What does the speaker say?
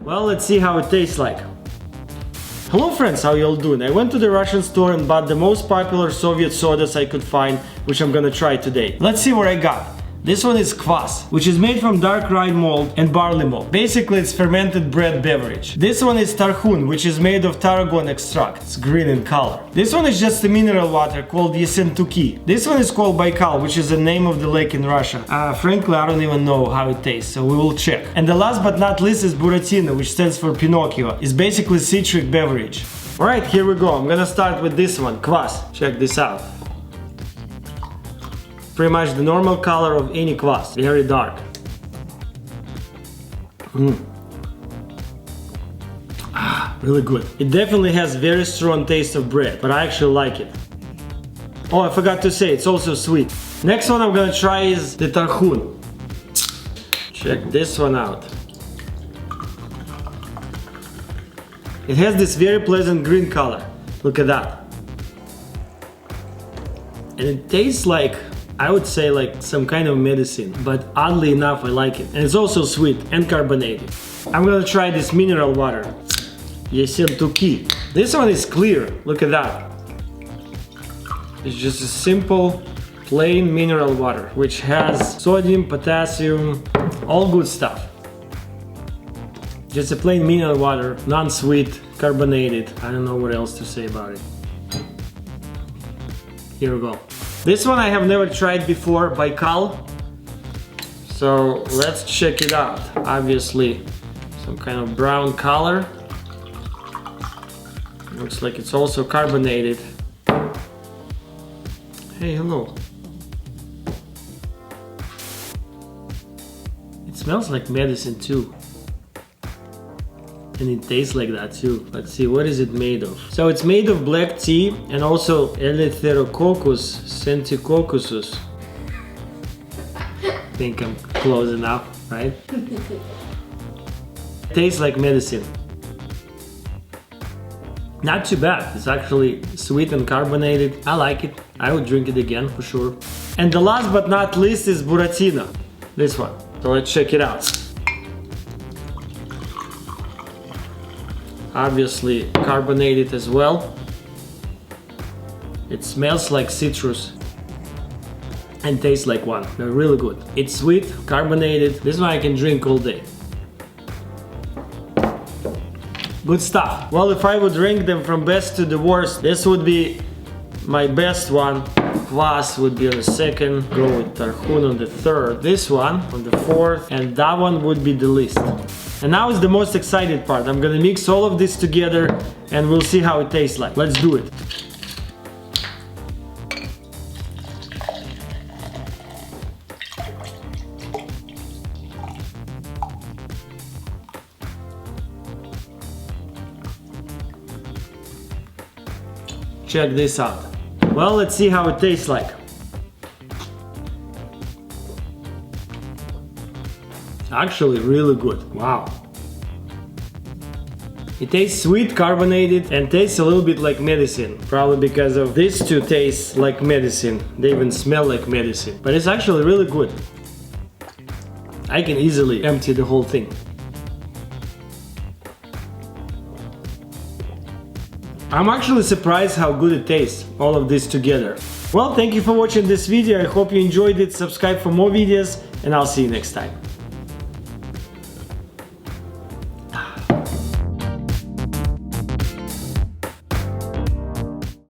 Well, let's see how it tastes like. Hello friends, how you all doing? I went to the Russian store and bought the most popular Soviet sodas I could find, which I'm gonna try today. Let's see what I got. This one is Kvass, which is made from dark rye malt and barley malt. Basically, it's fermented bread beverage. This one is Tarhun, which is made of tarragon extract. It's green in color. This one is just a mineral water called Yessentuki. This one is called Baikal, which is the name of the lake in Russia. Frankly, I don't even know how it tastes, so we will check. And the last but not least is Buratino, which stands for Pinocchio. It's basically citric beverage. Alright, here we go. I'm gonna start with this one, Kvass. Check this out. Pretty much the normal color of any kvass, very dark. Really good. It definitely has very strong taste of bread, but I actually like it. Oh, I forgot to say, it's also sweet. Next one I'm gonna try is the Tarhun. Check this one out. It has this very pleasant green color. Look at that. And it tastes like, I would say, like some kind of medicine, but oddly enough I like it. And it's also sweet and carbonated. I'm gonna try this mineral water, Yeссентуки. This one is clear, look at that. It's just a simple, plain mineral water, which has sodium, potassium, all good stuff. Just a plain mineral water, non-sweet, carbonated. I don't know what else to say about it. Here we go. This one I have never tried before, Baikal. So let's check it out. Obviously, some kind of brown color. Looks like it's also carbonated. Hey, hello. It smells like medicine too. And it tastes like that too. Let's see, what is it made of? So it's made of black tea and also Eleutherococcus senticoccusus. I think I'm close enough, right? Tastes like medicine. Not too bad. It's actually sweet and carbonated. I like it. I would drink it again for sure. And the last but not least is Buratino. This one. So let's check it out. Obviously carbonated as well. It smells like citrus and tastes like one. They're really good. It's sweet, carbonated. This one I can drink all day. Good stuff. Well, if I would rank them from best to the worst, this would be my best one. Kvass would be on the second. Go with Tarhun on the third. This one on the fourth. And that one would be the least. And now is the most excited part. I'm gonna mix all of this together and we'll see how it tastes like. Let's do it. Check this out. Well, let's see how it tastes like. Actually really good. Wow. It tastes sweet, carbonated, and tastes a little bit like medicine. Probably because of these two taste like medicine. They even smell like medicine. But it's actually really good. I can easily empty the whole thing. I'm actually surprised how good it tastes, all of this together. Well, thank you for watching this video. I hope you enjoyed it. Subscribe for more videos, and I'll see you next time.